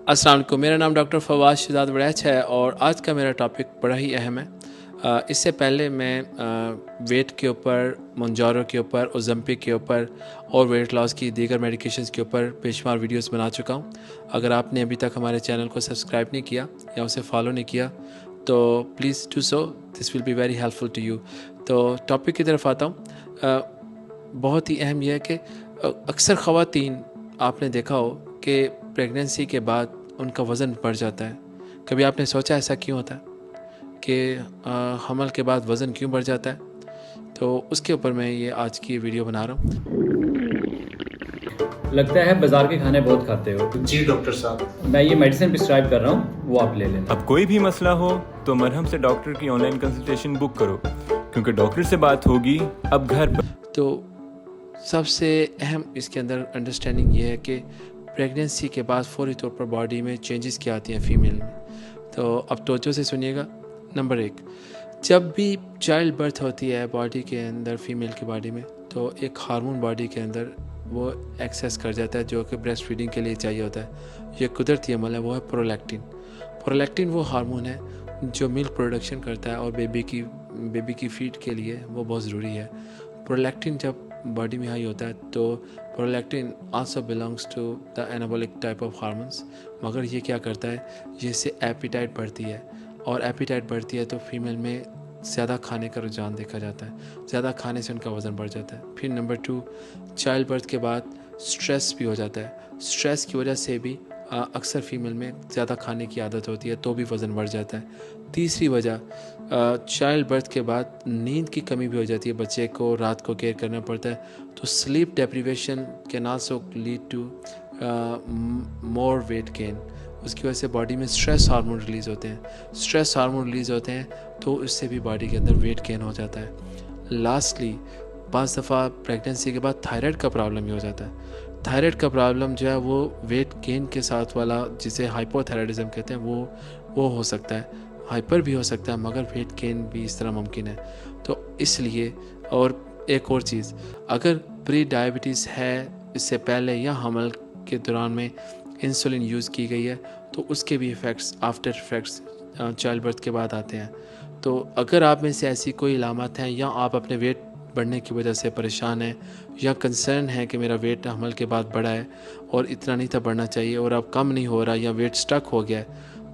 अस्सलाम वालेकुम, मेरा नाम डॉक्टर फवाद शहजाद वड़ैच है और आज का मेरा टॉपिक बड़ा ही अहम है। इससे पहले मैं वेट के ऊपर, मोंजारो के ऊपर, ओज़ेम्पिक के ऊपर और वेट लॉस की दीगर मेडिकेशंस के ऊपर बेशुमार वीडियोस बना चुका हूँ। अगर आपने अभी तक हमारे चैनल को सब्सक्राइब नहीं किया या उसे फॉलो नहीं किया तो please do so, this will be very helpful to you. तो टॉपिक की तरफ आता हूँ। बहुत ही अहम यह है कि अक्सर ख़वातीन आपने देखा हो कि प्रेगनेंसी के बाद उनका वज़न बढ़ जाता है। कभी आपने सोचा ऐसा क्यों होता है कि हमल के बाद वज़न क्यों बढ़ जाता है? तो उसके ऊपर मैं ये आज की वीडियो बना रहा हूँ। लगता है बाजार के खाने बहुत खाते हो। जी डॉक्टर साहब, मैं ये मेडिसिन प्रिस्क्राइब कर रहा हूँ, वो आप ले लेना। अब कोई भी मसला हो तो मरहम से डॉक्टर की ऑनलाइन कंसल्टेशन बुक करो, क्योंकि डॉक्टर से बात होगी अब घर पर। तो सबसे अहम इसके अंदर अंडरस्टैंडिंग ये है कि प्रेगनेंसी के बाद फ़ौरी तौर पर बॉडी में चेंजेस क्या आती हैं फ़ीमेल में। तो अब तवज्जो से सुनिएगा। नंबर 1, जब भी चाइल्ड बर्थ होती है बॉडी के अंदर, फीमेल की बॉडी में, तो एक हार्मोन बॉडी के अंदर वो एक्सेस कर जाता है जो कि ब्रेस्ट फीडिंग के लिए चाहिए होता है। ये कुदरती अमल है, वो है प्रोलैक्टिन। प्रोलैक्टिन वो हार्मोन है जो मिल्क प्रोडक्शन करता है और बेबी की फीड के लिए वो बहुत ज़रूरी है। प्रोलैक्टिन जब बॉडी में हाई होता है तो prolactin also belongs to the anabolic type of hormones, मगर ये क्या करता है, जिससे एपिटाइट बढ़ती है और एपिटाइट बढ़ती है तो फीमेल में ज़्यादा खाने का रुझान देखा जाता है। ज़्यादा खाने से उनका वज़न बढ़ जाता है। फिर नंबर 2, चाइल्ड बर्थ के बाद स्ट्रेस भी हो जाता है। स्ट्रेस की वजह से भी अक्सर फीमेल में ज़्यादा खाने की आदत होती है तो भी वज़न बढ़ जाता है। तीसरी वजह, चाइल्ड बर्थ के बाद नींद की कमी भी हो जाती है, बच्चे को रात को केयर करना पड़ता है, तो sleep deprivation can also lead to more weight gain. उसकी वजह से बॉडी में स्ट्रेस हार्मोन रिलीज़ होते हैं। स्ट्रेस हार्मोन रिलीज़ होते हैं तो इससे भी बॉडी के अंदर वेट गेन हो जाता है। लास्टली, 5 दफ़ा प्रेगनेंसी के बाद थायराइड का प्रॉब्लम भी हो जाता है। थायराइड का प्रॉब्लम जो है वो वेट गेन के साथ वाला, जिसे हाइपोथायराइडिज्म कहते हैं, वो हो सकता है। हाइपर भी हो सकता है मगर वेट गेन भी इस तरह मुमकिन है। तो इसलिए, और एक और चीज़, अगर प्री डायबिटीज़ है इससे पहले या हमल के दौरान में इंसुलिन यूज़ की गई है तो उसके भी effects, after effects child birth के बाद आते हैं। तो अगर आप में से ऐसी कोई इलामत हैं या आप अपने वेट बढ़ने की वजह से परेशान हैं या कंसर्न है कि मेरा वेट हमल के बाद बढ़ा है और इतना नहीं था बढ़ना चाहिए और अब कम नहीं हो रहा या वेट स्टक हो गया है,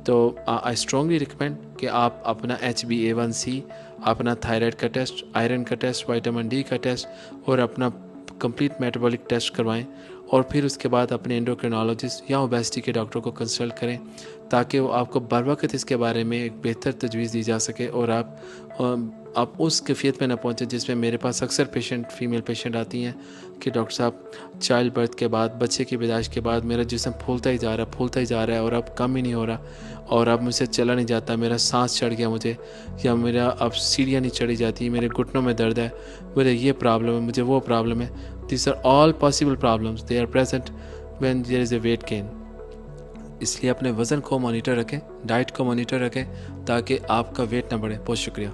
तो आई स्ट्रॉन्गली रिकमेंड कि आप अपना HbA1c, अपना थायराइड का टेस्ट, आयरन का टेस्ट, विटामिन डी का टेस्ट और अपना कंप्लीट मेटाबॉलिक टेस्ट करवाएं और फिर उसके बाद अपने एंडोक्रिनोलॉजिस्ट या ओबेसिटी के डॉक्टर को कंसल्ट करें ताकि वो आपको बर वक्त इसके बारे में एक बेहतर तजवीज़ दी जा सके और आप उस कैफियत में ना पहुँचें जिसमें मेरे पास अक्सर फीमेल पेशेंट आती हैं कि डॉक्टर साहब, चाइल्ड बर्थ के बाद, बच्चे की पैदाइश के बाद मेरा जिस्म फूलता ही जा रहा है और अब कम ही नहीं हो रहा और अब मुझसे चला नहीं जाता, मेरा सांस चढ़ गया मुझे, या मेरा अब सीढ़ियाँ नहीं चढ़ी जाती, मेरे घुटनों में दर्द है, मुझे ये प्रॉब्लम है, मुझे वो प्रॉब्लम है। These are all possible problems. They are present when there is a weight gain. इसलिए अपने वज़न को मॉनिटर रखें, डाइट को मॉनिटर रखें ताकि आपका वेट ना बढ़े। बहुत शुक्रिया।